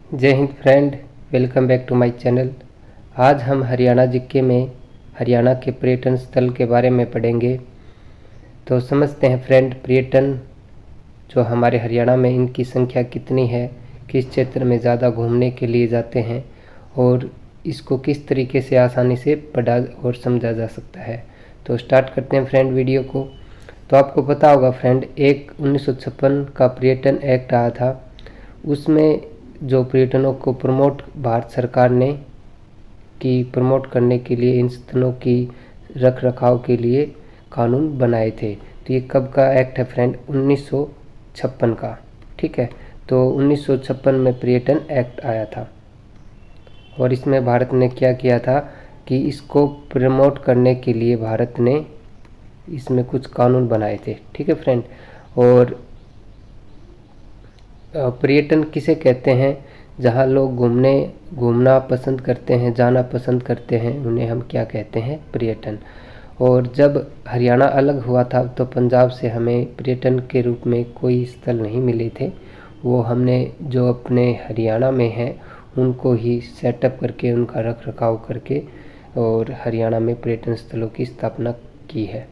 जय हिंद friend, welcome back to my channel. आज हम हरियाणा जीके में हरियाणा के पर्यटन स्थल के बारे में पढ़ेंगे। तो समझते हैं फ्रेंड, पर्यटन जो हमारे हरियाणा में इनकी संख्या कितनी है, किस क्षेत्र में ज़्यादा घूमने के लिए जाते हैं और इसको किस तरीके से आसानी से पढ़ा और समझा जा सकता है। तो स्टार्ट करते हैं फ्रेंड वीडियो को। तो आपको पता होगा फ्रेंड, एक 1956 का पर्यटन एक्ट आया था। उसमें जो पर्यटनों को प्रमोट भारत सरकार ने प्रमोट करने के लिए इन स्थलों की रख रखाव के लिए कानून बनाए थे। तो ये कब का एक्ट है फ्रेंड? 1956 का। ठीक है, तो 1956 में पर्यटन एक्ट आया था और इसमें भारत ने क्या किया था कि इसको प्रमोट करने के लिए भारत ने इसमें कुछ कानून बनाए थे। ठीक है फ्रेंड, और पर्यटन किसे कहते हैं? जहाँ लोग घूमना पसंद करते हैं, जाना पसंद करते हैं, उन्हें हम क्या कहते हैं? पर्यटन। और जब हरियाणा अलग हुआ था तो पंजाब से हमें पर्यटन के रूप में कोई स्थल नहीं मिले थे। वो हमने जो अपने हरियाणा में हैं उनको ही सेटअप करके, उनका रख रखाव करके और हरियाणा में पर्यटन स्थलों की स्थापना की है।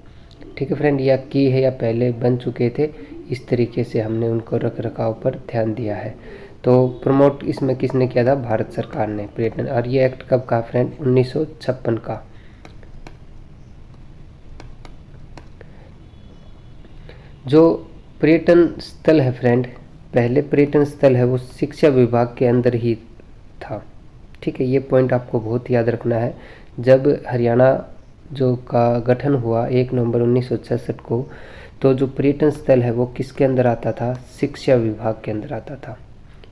ठीक है फ्रेंड, या की है या पहले बन चुके थे, इस तरीके से हमने उनको रख रखाव पर ध्यान दिया है। तो प्रमोट इसमें किसने किया था? भारत सरकार ने पर्यटन। और ये एक्ट कब का फ्रेंड? 1956 का। जो पर्यटन स्थल है फ्रेंड, पहले पर्यटन स्थल है वो शिक्षा विभाग के अंदर ही था। ठीक है, ये पॉइंट आपको बहुत याद रखना है। जब हरियाणा जो का गठन हुआ 1 नवंबर 1966 को, तो जो पर्यटन स्थल है वो किसके अंदर आता था? शिक्षा विभाग के अंदर आता था।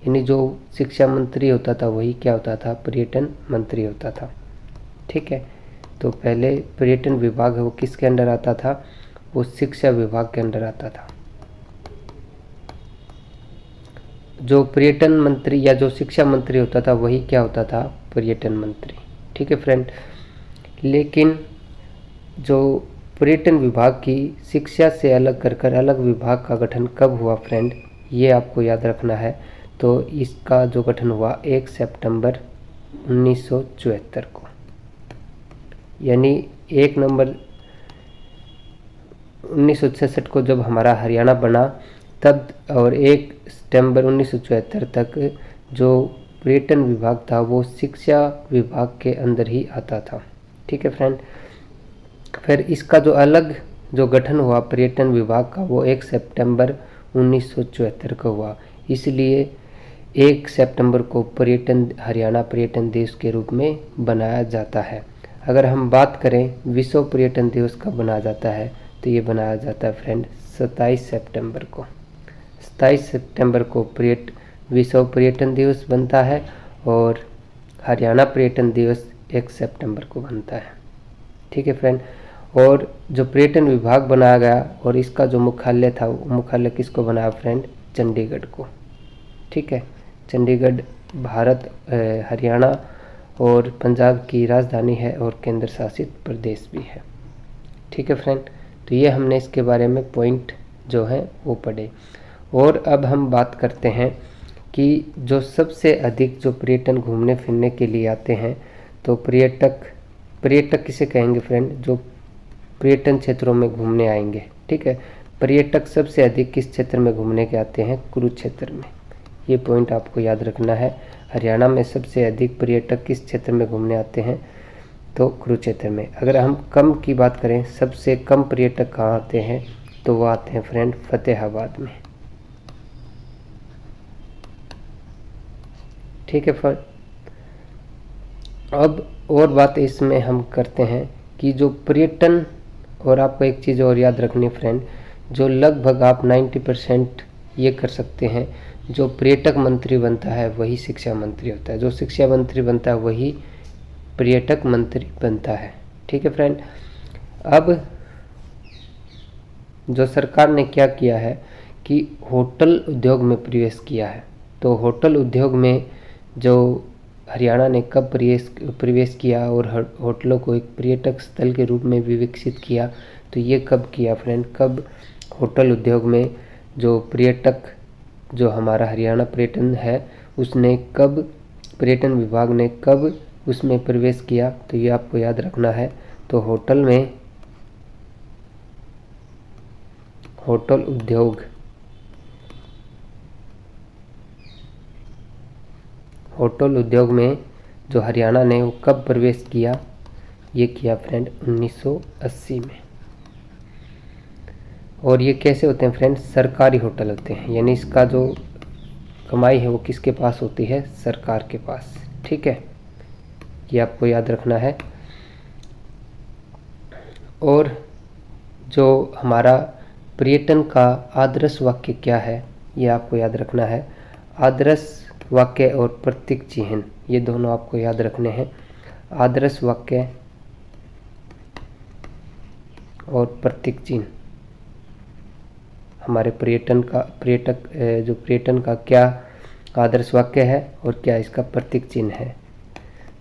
यानी जो शिक्षा मंत्री होता था वही क्या होता था? पर्यटन मंत्री होता था। ठीक है, तो पहले पर्यटन विभाग है वो किसके अंदर आता था? वो शिक्षा विभाग के अंदर आता था। जो पर्यटन मंत्री या जो शिक्षा मंत्री होता था वही क्या होता था? पर्यटन मंत्री। ठीक है फ्रेंड, लेकिन जो पर्यटन विभाग की शिक्षा से अलग कर अलग विभाग का गठन कब हुआ फ्रेंड? ये आपको याद रखना है। तो इसका जो गठन हुआ 1 सितंबर 1974 को, यानी 1 नवंबर 1966 को जब हमारा हरियाणा बना तब, और 1 सितंबर 1974 तक जो पर्यटन विभाग था वो शिक्षा विभाग के अंदर ही आता था। ठीक है फ्रेंड, फिर इसका जो अलग जो गठन हुआ पर्यटन विभाग का वो 1 सितंबर 1974 को हुआ। इसलिए 1 सितंबर को हरियाणा पर्यटन दिवस के रूप में बनाया जाता है। अगर हम बात करें विश्व पर्यटन दिवस कब बनाया जाता है, तो ये बनाया जाता है फ्रेंड 27 सितंबर को। 27 सितंबर को विश्व पर्यटन दिवस बनता है और हरियाणा पर्यटन दिवस 1 सितंबर को बनता है। ठीक है फ्रेंड, और जो पर्यटन विभाग बनाया गया और इसका जो मुख्यालय था, वो मुख्यालय किसको बनाया फ्रेंड? चंडीगढ़ को। ठीक है, चंडीगढ़ भारत हरियाणा और पंजाब की राजधानी है और केंद्र शासित प्रदेश भी है। ठीक है फ्रेंड, तो ये हमने इसके बारे में पॉइंट जो हैं वो पढ़े। और अब हम बात करते हैं कि जो सबसे अधिक जो पर्यटन घूमने फिरने के लिए आते हैं, तो पर्यटक किसे कहेंगे फ्रेंड? जो पर्यटन क्षेत्रों में घूमने आएंगे। ठीक है, पर्यटक सबसे अधिक किस क्षेत्र में घूमने के आते हैं? कुरुक्षेत्र में। ये पॉइंट आपको याद रखना है। हरियाणा में सबसे अधिक पर्यटक किस क्षेत्र में घूमने आते हैं? तो कुरुक्षेत्र में। अगर हम कम की बात करें, सबसे कम पर्यटक कहाँ आते हैं, तो वो आते हैं फ्रेंड फतेहाबाद में। ठीक है फ्रेंड, अब और बात इसमें हम करते हैं कि जो पर्यटन, और आपको एक चीज़ और याद रखनी फ्रेंड, जो लगभग आप 90% ये कर सकते हैं, जो पर्यटक मंत्री बनता है वही शिक्षा मंत्री होता है, जो शिक्षा मंत्री बनता है वही पर्यटक मंत्री बनता है। ठीक है फ्रेंड, अब जो सरकार ने क्या किया है कि होटल उद्योग में प्रवेश किया है। तो होटल उद्योग में जो हरियाणा ने कब प्रवेश किया और होटलों को एक पर्यटक स्थल के रूप में भी विकसित किया, तो ये कब किया फ्रेंड? कब होटल उद्योग में जो पर्यटक, जो हमारा हरियाणा पर्यटन है उसने कब, पर्यटन विभाग ने कब उसमें प्रवेश किया, तो ये आपको याद रखना है। तो होटल उद्योग में जो हरियाणा ने वो कब प्रवेश किया, ये किया फ्रेंड 1980 में। और ये कैसे होते हैं फ्रेंड, सरकारी होटल होते हैं, यानी इसका जो कमाई है वो किसके पास होती है, सरकार के पास। ठीक है, ये आपको याद रखना है। और जो हमारा पर्यटन का आदर्श वाक्य क्या है, ये आपको याद रखना है। आदर्श वाक्य और प्रतीक चिन्ह, ये दोनों आपको याद रखने हैं। आदर्श वाक्य और प्रतीक चिन्ह हमारे पर्यटन का क्या आदर्श वाक्य है और क्या इसका प्रतीक चिन्ह है।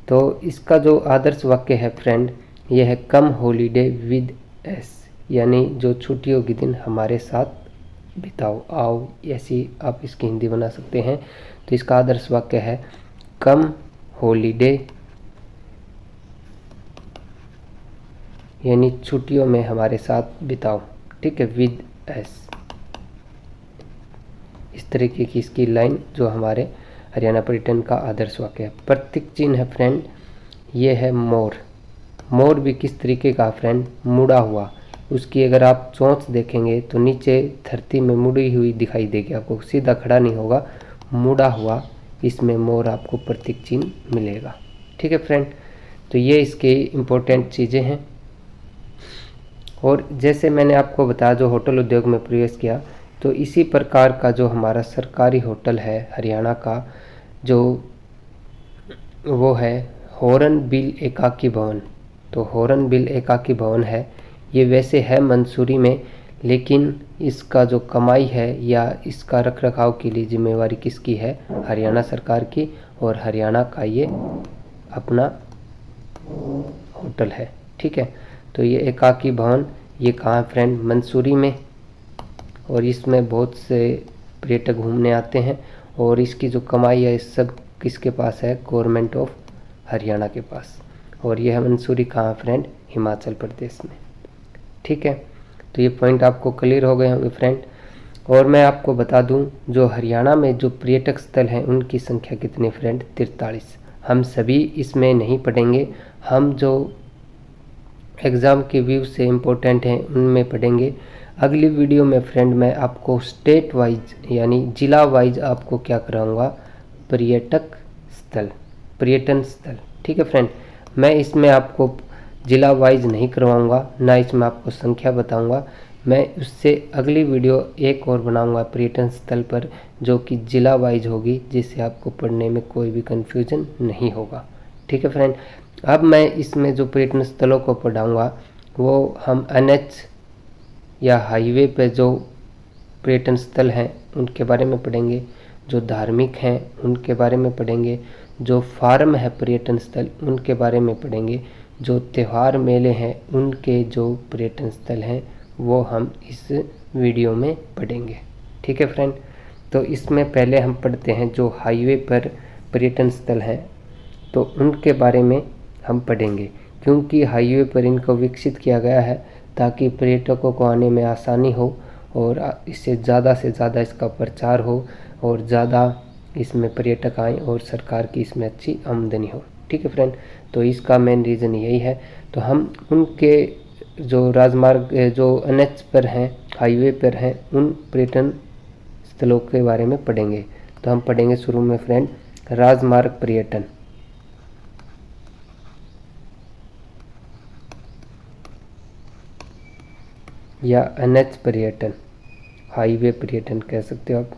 तो इसका जो आदर्श वाक्य है फ्रेंड, यह है कम हॉलीडे विद एस, यानी जो छुट्टियों के दिन हमारे साथ बिताओ, आओ, ऐसी आप इसकी हिंदी बना सकते हैं। तो इसका आदर्श वाक्य है कम हॉलीडे, यानी छुट्टियों में हमारे साथ बिताओ। ठीक है, विद एस, इस तरीके की इसकी लाइन जो हमारे हरियाणा पर्यटन का आदर्श वाक्य है। प्रतीक चिन्ह है फ्रेंड, ये है मोर। मोर भी किस तरीके का फ्रेंड, मुड़ा हुआ। उसकी अगर आप चोंच देखेंगे तो नीचे धरती में मुड़ी हुई दिखाई देगी आपको, सीधा खड़ा नहीं होगा, मुड़ा हुआ, इसमें मोर आपको प्रतीक चिन्ह मिलेगा। ठीक है फ्रेंड, तो ये इसके इम्पोर्टेंट चीज़ें हैं। और जैसे मैंने आपको बताया जो होटल उद्योग में प्रवेश किया, तो इसी प्रकार का जो हमारा सरकारी होटल है हरियाणा का, जो वो है हॉर्नबिल एकाकी भवन। तो हॉर्नबिल एकाकी भवन है, ये वैसे है मंसूरी में, लेकिन इसका जो कमाई है या इसका रखरखाव के लिए जिम्मेवारी किसकी है, हरियाणा सरकार की। और हरियाणा का ये अपना होटल है। ठीक है, तो ये एकाकी भवन ये कहाँ है फ्रेंड, मंसूरी में। और इसमें बहुत से पर्यटक घूमने आते हैं और इसकी जो कमाई है इस सब किसके पास है, गवर्नमेंट ऑफ हरियाणा के पास। और यह मंसूरी कहाँ फ्रेंड, हिमाचल प्रदेश में। ठीक है, तो ये पॉइंट आपको क्लियर हो गए होंगे फ्रेंड। और मैं आपको बता दूं जो हरियाणा में जो पर्यटक स्थल हैं उनकी संख्या कितनी फ्रेंड, 43। हम सभी इसमें नहीं पढ़ेंगे, हम जो एग्ज़ाम के व्यू से इम्पोर्टेंट हैं उनमें पढ़ेंगे। अगली वीडियो में फ्रेंड मैं आपको स्टेट वाइज यानी जिला वाइज आपको क्या कराऊंगा, पर्यटन स्थल। ठीक है फ्रेंड, मैं इसमें आपको जिला वाइज नहीं करवाऊंगा, ना इसमें आपको संख्या बताऊंगा। मैं उससे अगली वीडियो एक और बनाऊंगा पर्यटन स्थल पर, जो कि जिला वाइज होगी, जिससे आपको पढ़ने में कोई भी कन्फ्यूजन नहीं होगा। ठीक है फ्रेंड, अब मैं इसमें जो पर्यटन स्थलों को पढ़ाऊंगा वो हम NH या हाईवे पे जो पर्यटन स्थल हैं उनके बारे में पढ़ेंगे, जो धार्मिक हैं उनके बारे में पढ़ेंगे, जो फार्म है पर्यटन स्थल उनके बारे में पढ़ेंगे, जो त्यौहार मेले हैं उनके जो पर्यटन स्थल हैं वो हम इस वीडियो में पढ़ेंगे। ठीक है फ्रेंड, तो इसमें पहले हम पढ़ते हैं जो हाईवे पर पर्यटन स्थल हैं, तो उनके बारे में हम पढ़ेंगे, क्योंकि हाईवे पर इनको विकसित किया गया है ताकि पर्यटकों को आने में आसानी हो और इससे ज़्यादा से ज़्यादा इसका प्रचार हो और ज़्यादा इसमें पर्यटक आएँ और सरकार की इसमें अच्छी आमदनी हो। ठीक है फ्रेंड, तो इसका मेन रीज़न यही है। तो हम उनके जो राजमार्ग जो NH पर हैं, हाईवे पर हैं, उन पर्यटन स्थलों के बारे में पढ़ेंगे। तो हम पढ़ेंगे शुरू में फ्रेंड राजमार्ग पर्यटन, या NH पर्यटन, हाईवे पर्यटन कह सकते हो आप।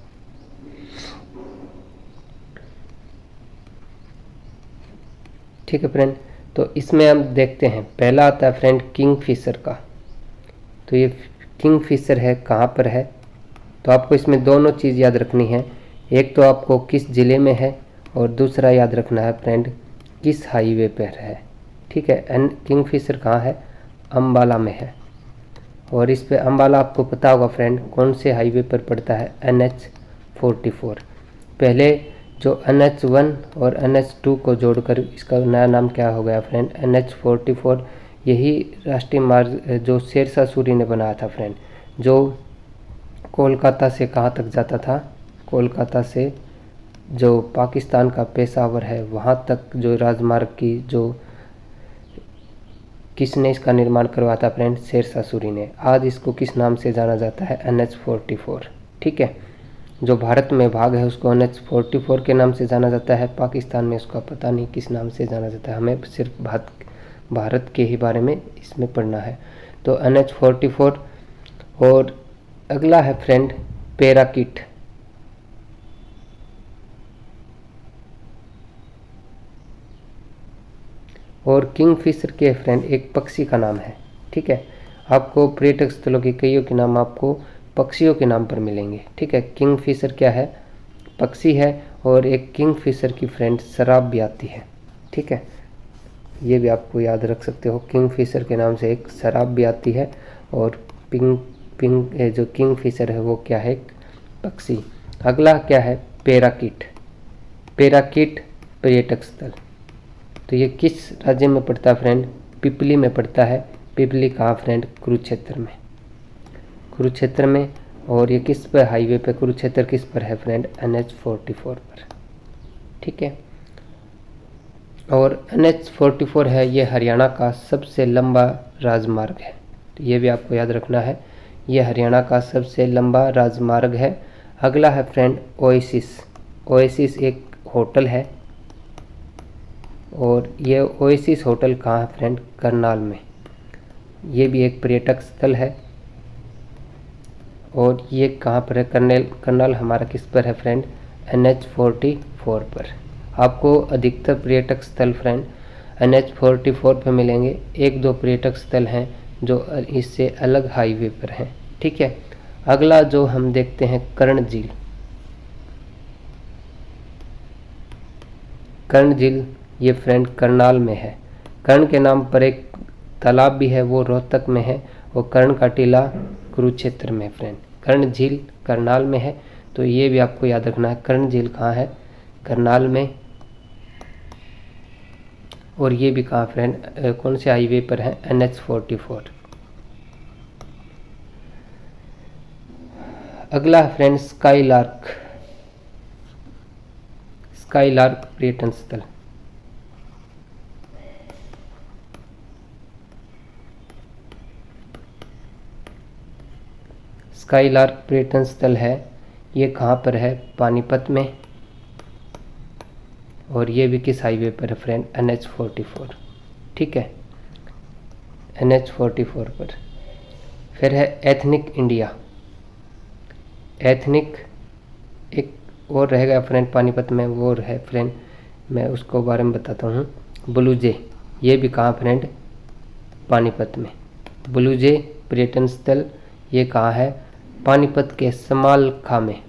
ठीक है फ्रेंड, तो इसमें हम देखते हैं पहला आता है फ्रेंड किंगफिशर का। तो ये किंगफिशर है कहाँ पर है, तो आपको इसमें दोनों चीज़ याद रखनी है। एक तो आपको किस ज़िले में है और दूसरा याद रखना है फ्रेंड किस हाईवे पर है। ठीक है, किंगफिशर कहाँ है, अम्बाला में है। और इस पे अम्बाला आपको पता होगा फ्रेंड कौन से हाईवे पर पड़ता है, NH 44। पहले जो NH1 और NH2 को जोड़कर इसका नया नाम क्या हो गया फ्रेंड, NH44। यही राष्ट्रीय मार्ग जो शेरशाह सूरी ने बनाया था फ्रेंड, जो कोलकाता से कहाँ तक जाता था, कोलकाता से जो पाकिस्तान का पेशावर है वहाँ तक जो राजमार्ग की जो किसने इसका निर्माण करवाया था फ्रेंड, शेरशाह सूरी ने। आज इसको किस नाम से जाना जाता है, NH44। ठीक है, जो भारत में भाग है उसको NH44 के नाम से जाना जाता है, पाकिस्तान में उसका पता नहीं किस नाम से जाना जाता है, हमें सिर्फ भारत के ही बारे में इसमें पढ़ना है। तो NH44। और अगला है फ्रेंड पैराकीट। और किंगफिशर के फ्रेंड एक पक्षी का नाम है। ठीक है, आपको पर्यटक स्थलों के कईयों के नाम आपको पक्षियों के नाम पर मिलेंगे। ठीक है, किंगफिशर क्या है, पक्षी है। और एक किंगफिशर की फ्रेंड शराब भी आती है। ठीक है, ये भी आपको याद रख सकते हो, किंगफिशर के नाम से एक शराब भी आती है। और जो किंगफिशर है वो क्या है, एक पक्षी। अगला क्या है, पैराकीट। पैराकीट पर्यटक स्थल। तो ये किस राज्य में पड़ता है फ्रेंड, पिपली में पड़ता है। पिपली कहाँ फ्रेंड, कुरुक्षेत्र में, कुरुक्षेत्र में। और ये किस पर हाईवे पे, कुरुक्षेत्र किस पर है फ्रेंड, NH44 पर। ठीक है, और NH44 है, ये हरियाणा का सबसे लंबा राजमार्ग है। तो ये भी आपको याद रखना है, ये हरियाणा का सबसे लंबा राजमार्ग है। अगला है फ्रेंड ओएसिस। ओएसिस एक होटल है, और ये ओएसिस होटल कहाँ है फ्रेंड, करनाल में। ये भी एक पर्यटक स्थल है। और ये कहाँ पर है, करनाल हमारा किस पर है फ्रेंड, NH44 पर। आपको अधिकतर पर्यटक स्थल फ्रेंड NH44 पर मिलेंगे। एक दो पर्यटक स्थल हैं जो इससे अलग हाईवे पर हैं। ठीक है, अगला जो हम देखते हैं कर्ण झील। कर्ण झील ये फ्रेंड करनाल में है। कर्ण के नाम पर एक तालाब भी है, वो रोहतक में है। और कर्ण का टीला कुरुक्षेत्र में फ्रेंड। कर्ण झील करनाल में है, तो ये भी आपको याद रखना है, कर्ण झील कहाँ है, करनाल में। और ये भी कहाँ फ्रेंड, कौन से हाईवे पर है, NH44। अगला है फ्रेंड स्काईलार्क। स्काईलार्क पर्यटन स्थल। स्काईलार्क पर्यटन स्थल है, ये कहाँ पर है, पानीपत में। और ये भी किस हाईवे पर है फ्रेंड, NH44। ठीक है, NH44 पर। फिर है एथनिक इंडिया। एथनिक एक और रहेगा फ्रेंड पानीपत में, वो है फ्रेंड, मैं उसको बारे में बताता हूँ, ब्लूजे। ये भी कहाँ फ्रेंड, पानीपत में। ब्लूजे पर्यटन स्थल ये कहाँ है, पानीपत के समालखा में।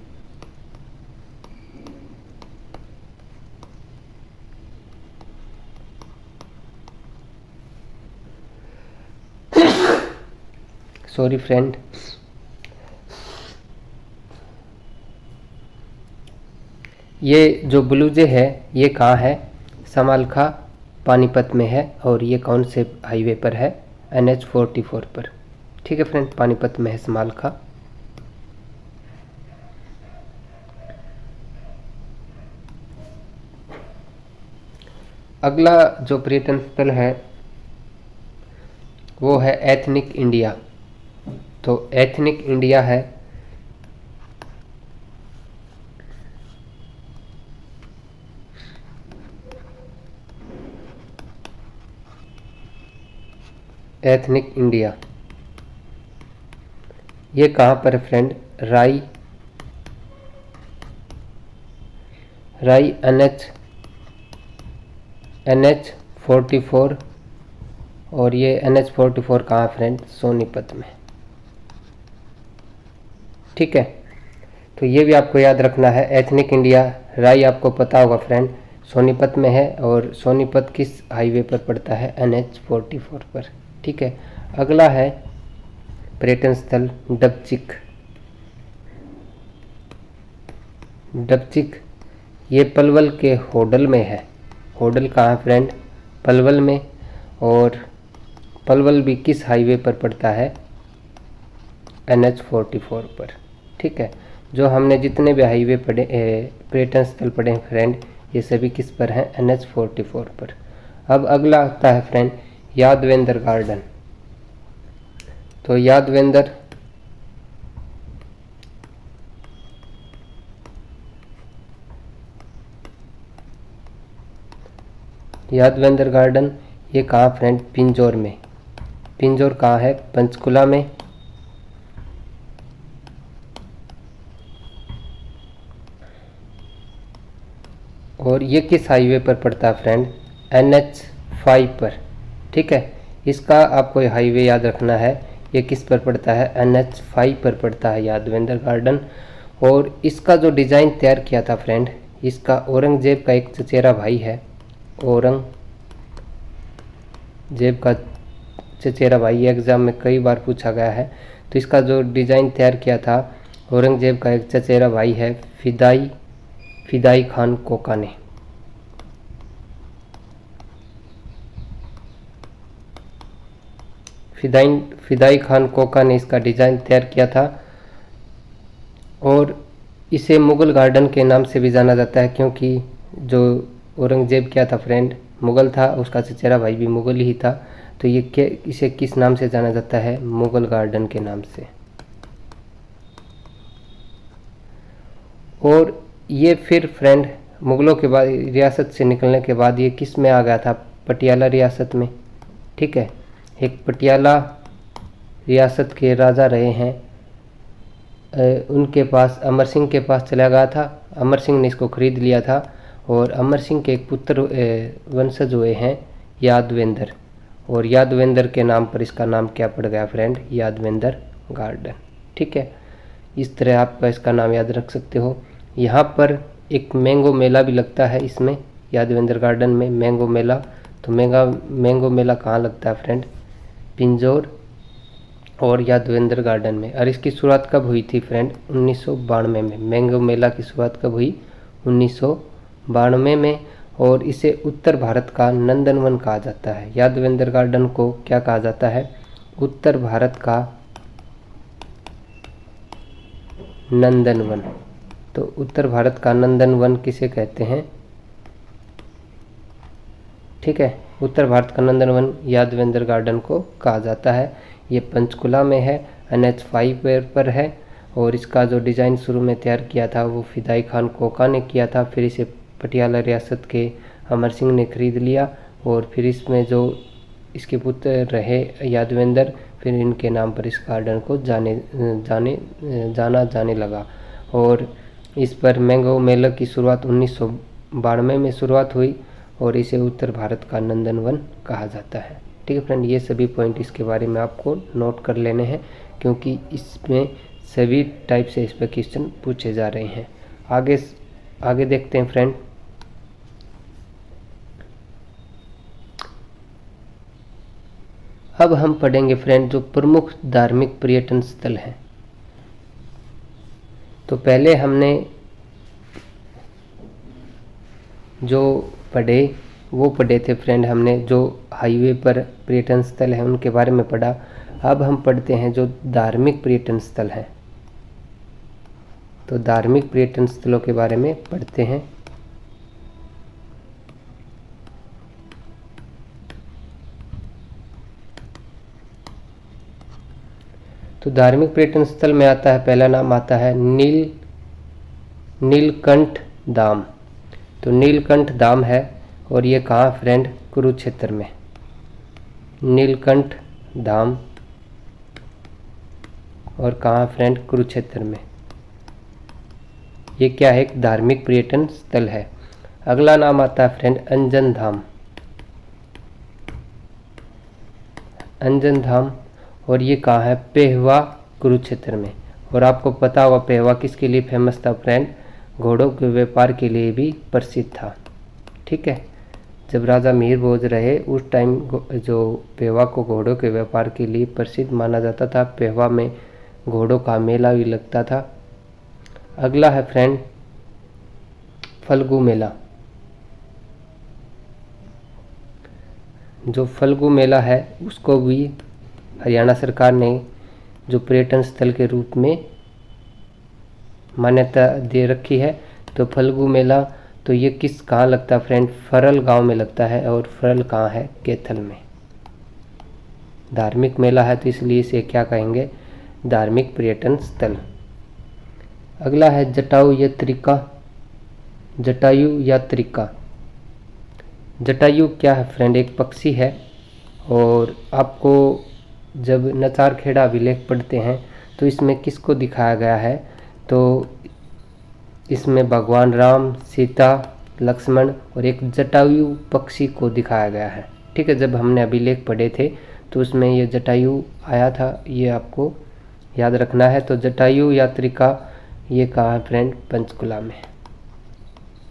सॉरी फ्रेंड, ये जो ब्लूजे है ये कहाँ है, समालखा पानीपत में है। और ये कौन से हाईवे पर है, NH44 पर। ठीक है फ्रेंड, पानीपत में है समालखा। अगला जो पर्यटन स्थल है वो है एथनिक इंडिया। तो एथनिक इंडिया है, एथनिक इंडिया ये कहाँ पर है फ्रेंड, राई NH44। और ये NH44 कहाँ फ्रेंड, सोनीपत में। ठीक है, तो ये भी आपको याद रखना है, एथनिक इंडिया। राई आपको पता होगा फ्रेंड, सोनीपत में है। और सोनीपत किस हाईवे पर पड़ता है, NH44 पर। ठीक है, अगला है पर्यटन स्थल डबचिक। डबचिक ये पलवल के होडल में है। होडल कहाँ है फ्रेंड? पलवल में। और पलवल भी किस हाईवे पर पड़ता है? NH44 पर। ठीक है, जो हमने जितने भी हाईवे पढ़े, पर्यटन स्थल पढ़े हैं फ्रेंड, ये सभी किस पर हैं? NH44 पर। अब अगला आता है फ्रेंड यादवेंद्र गार्डन। तो यादवेंद्र गार्डन ये कहाँ फ्रेंड? पिंजौर में। पिंजौर कहाँ है? पंचकुला में। और ये किस हाईवे पर पड़ता है फ्रेंड? NH5 पर। ठीक है, इसका आपको हाईवे याद रखना है। ये किस पर पड़ता है? NH5 पर पड़ता है यादवेंद्र गार्डन। और इसका जो डिज़ाइन तैयार किया था फ्रेंड, इसका औरंगजेब का एक चचेरा भाई है। औरंगजेब का चचेरा भाई एग्ज़ाम में कई बार पूछा गया है। तो इसका जो डिज़ाइन तैयार किया था औरंगजेब का एक चचेरा भाई है फिदाई खान कोका ने। फिदाई खान कोका ने इसका डिज़ाइन तैयार किया था। और इसे मुगल गार्डन के नाम से भी जाना जाता है, क्योंकि जो औरंगजेब क्या था फ्रेंड? मुगल था, उसका चचेरा भाई भी मुगल ही था। तो इसे किस नाम से जाना जाता है? मुगल गार्डन के नाम से। और ये फिर फ्रेंड मुगलों के बाद रियासत से निकलने के बाद ये किस में आ गया था? पटियाला रियासत में। ठीक है, एक पटियाला रियासत के राजा रहे हैं, उनके पास अमर सिंह के पास चला गया था। अमर सिंह ने इसको खरीद लिया था। और अमर सिंह के एक पुत्र वंशज हुए हैं यादवेंद्र। और यादवेंद्र के नाम पर इसका नाम क्या पड़ गया फ्रेंड? यादवेंद्र गार्डन। ठीक है, इस तरह आप इसका नाम याद रख सकते हो। यहाँ पर एक मैंगो मेला भी लगता है, इसमें यादवेंद्र गार्डन में मैंगो मेला। तो मैंगो मेला कहाँ लगता है फ्रेंड? पिंजौर और यादवेंद्र गार्डन में। और इसकी शुरुआत कब हुई थी फ्रेंड? 1992 में। मैंगो मेला की शुरुआत कब हुई? 1992 में। और इसे उत्तर भारत का नंदनवन कहा जाता है। यादवेंद्र गार्डन को क्या कहा जाता है? उत्तर भारत का नंदनवन। तो उत्तर भारत का नंदनवन किसे कहते हैं? ठीक है, उत्तर भारत का नंदनवन यादवेंद्र गार्डन को कहा जाता है। ये पंचकुला में है, NH5 पर है। और इसका जो डिज़ाइन शुरू में तैयार किया था वो फिदाई खान कोका ने किया था। फिर इसे पटियाला रियासत के अमर सिंह ने खरीद लिया। और फिर इसमें जो इसके पुत्र रहे यादवेंद्र, फिर इनके नाम पर इस गार्डन को जाना जाने लगा। और इस पर मैंगो मेले की शुरुआत 1992 में शुरुआत हुई। और इसे उत्तर भारत का नंदनवन कहा जाता है। ठीक है फ्रेंड, ये सभी पॉइंट इसके बारे में आपको नोट कर लेने हैं, क्योंकि इसमें सभी टाइप से इस पर क्वेश्चन पूछे जा रहे हैं। आगे देखते हैं फ्रेंड। अब हम पढ़ेंगे फ्रेंड जो प्रमुख धार्मिक पर्यटन स्थल हैं। तो पहले हमने जो पढ़े थे फ्रेंड, हमने जो हाईवे पर पर्यटन स्थल हैं उनके बारे में पढ़ा। अब हम पढ़ते हैं जो धार्मिक पर्यटन स्थल हैं। तो धार्मिक पर्यटन स्थलों के बारे में पढ़ते हैं। तो धार्मिक पर्यटन स्थल में आता है, पहला नाम आता है नीलकंठ धाम। तो नीलकंठ धाम है, और ये कहाँ फ्रेंड? कुरुक्षेत्र में। नीलकंठ धाम और कहाँ फ्रेंड? कुरुक्षेत्र में। ये क्या है? एक धार्मिक पर्यटन स्थल है। अगला नाम आता है फ्रेंड अंजन धाम। अंजन धाम, और ये कहाँ है? पेहवा, कुरुक्षेत्र में। और आपको पता होगा पेहवा किसके लिए फेमस था फ्रेंड? घोड़ों के व्यापार के लिए भी प्रसिद्ध था। ठीक है, जब राजा मीर भोज रहे उस टाइम जो पेहवा को घोड़ों के व्यापार के लिए प्रसिद्ध माना जाता था। पेहवा में घोड़ों का मेला भी लगता था। अगला है फ्रेंड फल्गु मेला। जो फल्गु मेला है उसको भी हरियाणा सरकार ने जो पर्यटन स्थल के रूप में मान्यता दे रखी है। तो फल्गु मेला तो ये कहाँ लगता है फ्रेंड? फरल गांव में लगता है, और फरल कहाँ है? कैथल में। धार्मिक मेला है तो इसलिए इसे क्या कहेंगे? धार्मिक पर्यटन स्थल। अगला है जटायु यात्रिका। जटायु यात्रिका। जटायु क्या है फ्रेंड? एक पक्षी है, और आपको जब नचारखेड़ा अभिलेख पढ़ते हैं तो इसमें किसको दिखाया गया है? तो इसमें भगवान राम, सीता, लक्ष्मण और एक जटायु पक्षी को दिखाया गया है। ठीक है, जब हमने अभिलेख पढ़े थे तो उसमें ये जटायु आया था, ये आपको याद रखना है। तो जटायु यात्रिका ये कहाँ है फ्रेंड? पंचकुला में।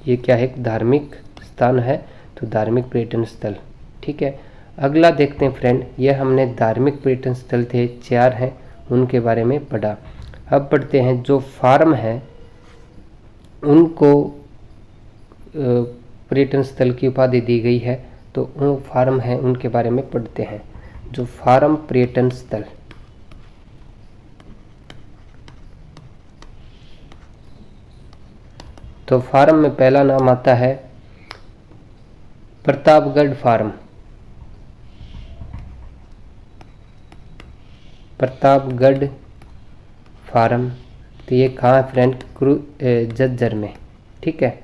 ये क्या है? एक धार्मिक स्थान है, तो धार्मिक पर्यटन स्थल। ठीक है, अगला देखते हैं फ्रेंड। ये हमने धार्मिक पर्यटन स्थल थे 4 हैं, उनके बारे में पढ़ा। अब पढ़ते हैं जो फार्म है उनको पर्यटन स्थल की उपाधि दी गई है, तो वो फार्म है उनके बारे में पढ़ते हैं। जो फार्म पर्यटन स्थल, तो फार्म में पहला नाम आता है प्रतापगढ़ फार्म। प्रतापगढ़ फार्म, तो ये कहाँ है फ्रेंड? झज्जर में। ठीक है,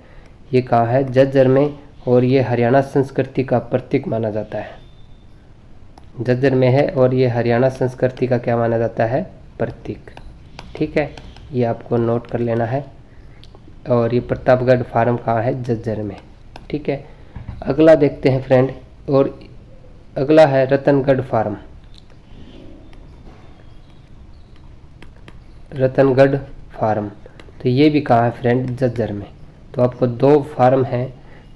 ये कहाँ है? झज्जर में, और ये हरियाणा संस्कृति का प्रतीक माना जाता है। झज्जर में है और ये हरियाणा संस्कृति का क्या माना जाता है? प्रतीक। ठीक है, ये आपको नोट कर लेना है। और ये प्रतापगढ़ फार्म कहाँ है? झज्जर में। ठीक है, अगला देखते हैं फ्रेंड, और अगला है रतनगढ़ फार्म। रतनगढ़ फार्म, तो ये भी कहाँ है फ्रेंड? झज्जर में। तो आपको 2 फार्म हैं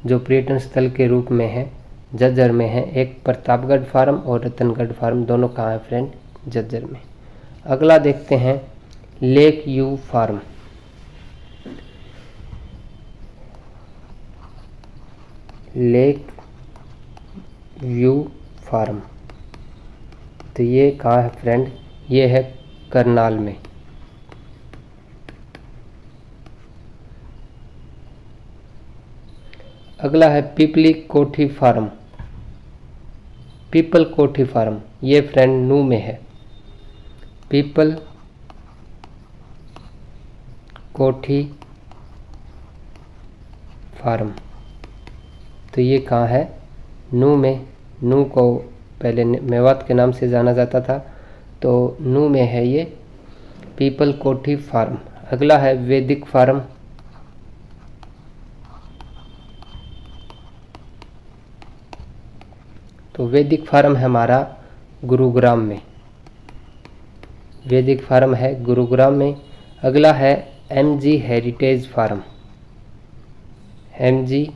जो पर्यटन स्थल के रूप में है, झज्जर में है। एक प्रतापगढ़ फार्म और रतनगढ़ फार्म, दोनों कहाँ है फ्रेंड? झज्जर में। अगला देखते हैं lake view farm. Lake view farm, तो ये कहाँ है फ्रेंड? ये है करनाल में। अगला है पीपली कोठी फार्म। पीपल कोठी फार्म, ये फ्रेंड नू में है। पीपल कोठी फार्म, तो ये कहाँ है? नू में। नू को पहले मेवात के नाम से जाना जाता था, तो नू में है ये पीपल कोठी फार्म। अगला है वैदिक फार्म। तो वैदिक फार्म है हमारा गुरुग्राम में। वैदिक फार्म है गुरुग्राम में। अगला है MG heritage farm. MG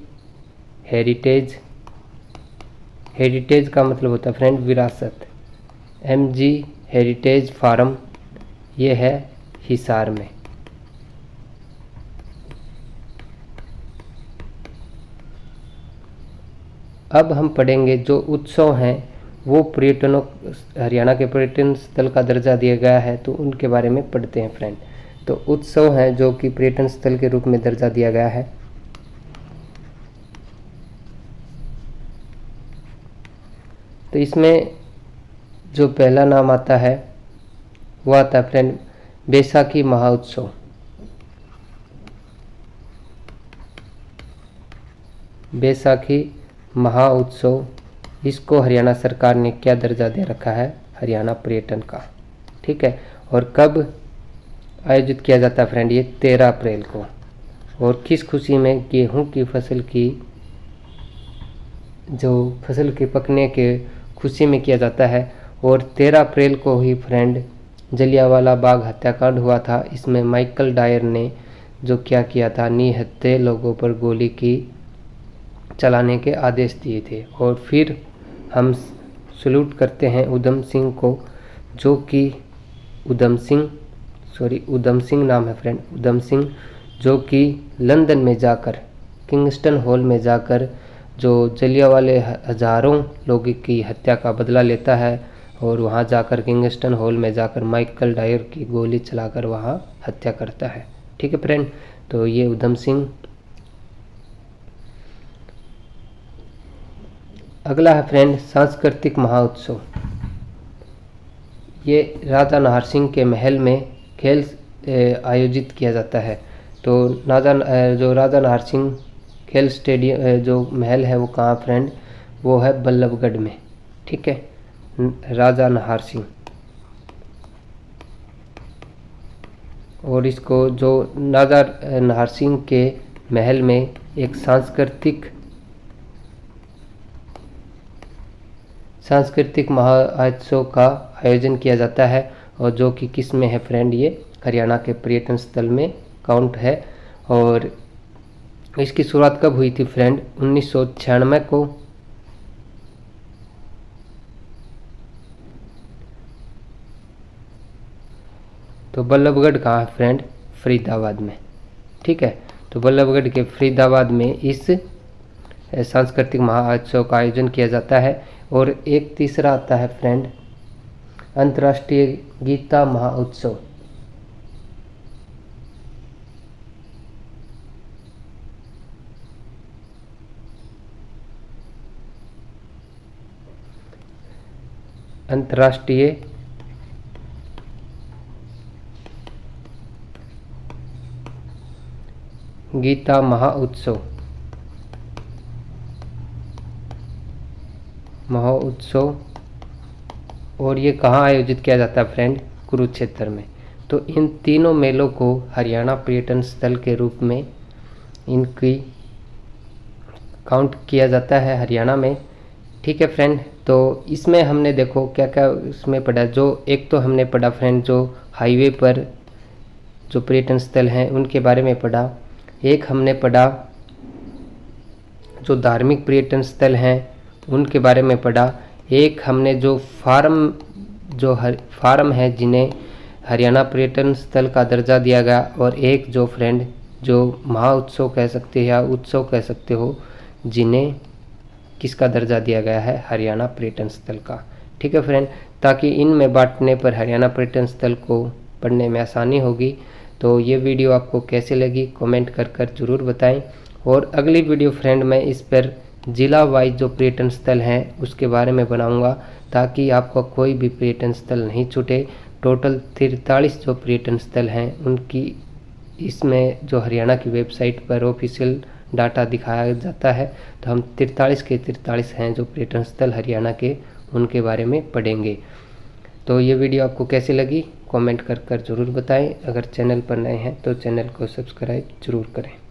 heritage, heritage का मतलब होता है फ्रेंड विरासत। एमजी हेरिटेज फार्म, ये है हिसार में। अब हम पढ़ेंगे जो उत्सव हैं वो पर्यटनों, हरियाणा के पर्यटन स्थल का दर्जा दिया गया है, तो उनके बारे में पढ़ते हैं फ्रेंड। तो उत्सव हैं जो कि पर्यटन स्थल के रूप में दर्जा दिया गया है। तो इसमें जो पहला नाम आता है वो आता है फ्रेंड बैसाखी महोत्सव। बैसाखी महोत्सव, इसको हरियाणा सरकार ने क्या दर्जा दे रखा है? हरियाणा पर्यटन का। ठीक है, और कब आयोजित किया जाता है फ्रेंड? ये 13 अप्रैल को। और किस खुशी में? गेहूं की फसल की, जो फसल के पकने के खुशी में किया जाता है। और 13 अप्रैल को ही फ्रेंड जलियांवाला बाग हत्याकांड हुआ था। इसमें माइकल डायर ने जो क्या किया था, निहत्थे लोगों पर गोली की चलाने के आदेश दिए थे। और फिर हम सल्यूट करते हैं उधम सिंह को, जो कि उधम सिंह नाम है फ्रेंड, उधम सिंह, जो कि लंदन में जाकर किंगस्टन हॉल में जाकर जो जलियांवाले हजारों लोगों की हत्या का बदला लेता है और वहां जाकर किंगस्टन हॉल में जाकर माइकल डायर की गोली चलाकर वहां हत्या करता है। ठीक है फ्रेंड, तो ये उधम सिंह। अगला है फ्रेंड सांस्कृतिक महोत्सव। ये राजा नाहर सिंह के महल में खेल आयोजित किया जाता है। तो जो राजा नाहर सिंह खेल स्टेडियम जो महल है वो कहाँ फ्रेंड, वो है बल्लभगढ़ में। ठीक है, राजा नाहर सिंह। और इसको जो राजा नाहर सिंह के महल में एक सांस्कृतिक महोत्सव का आयोजन किया जाता है, और जो कि किस में है फ्रेंड, ये हरियाणा के पर्यटन स्थल में काउंट है। और इसकी शुरुआत कब हुई थी फ्रेंड, 1996 को। तो बल्लभगढ़ कहाँ है फ्रेंड, फरीदाबाद में। ठीक है, तो बल्लभगढ़ के फरीदाबाद में इस सांस्कृतिक महोत्सव का आयोजन किया जाता है। और एक तीसरा आता है फ्रेंड अंतर्राष्ट्रीय गीता महोत्सव। अंतर्राष्ट्रीय गीता महोत्सव और ये कहाँ आयोजित किया जाता है फ्रेंड, कुरुक्षेत्र में। तो इन तीनों मेलों को हरियाणा पर्यटन स्थल के रूप में इनकी काउंट किया जाता है हरियाणा में। ठीक है फ्रेंड, तो इसमें हमने देखो क्या क्या इसमें पढ़ा। जो एक तो हमने पढ़ा फ्रेंड जो हाईवे पर जो पर्यटन स्थल हैं उनके बारे में पढ़ा। एक हमने पढ़ा जो धार्मिक पर्यटन स्थल हैं उनके बारे में पढ़ा। एक हमने जो फार्म है जिन्हें हरियाणा पर्यटन स्थल का दर्जा दिया गया, और एक जो फ्रेंड जो महोत्सव कह सकते हो या उत्सव कह सकते हो जिन्हें किसका दर्जा दिया गया है, हरियाणा पर्यटन स्थल का। ठीक है फ्रेंड, ताकि इनमें बांटने पर हरियाणा पर्यटन स्थल को पढ़ने में आसानी होगी। तो ये वीडियो आपको कैसे लगी कमेंट कर ज़रूर बताएं। और अगली वीडियो फ्रेंड मैं इस पर जिला वाइज जो पर्यटन स्थल हैं उसके बारे में बनाऊंगा, ताकि आपको कोई भी पर्यटन स्थल नहीं छूटे। टोटल 43 जो पर्यटन स्थल हैं उनकी इसमें जो हरियाणा की वेबसाइट पर ऑफिशियल डाटा दिखाया जाता है। तो हम 43 के 43 हैं जो पर्यटन स्थल हरियाणा के, उनके बारे में पढ़ेंगे। तो ये वीडियो आपको कैसी लगी कमेंट कर ज़रूर बताएं। अगर चैनल पर नए हैं तो चैनल को सब्सक्राइब ज़रूर करें।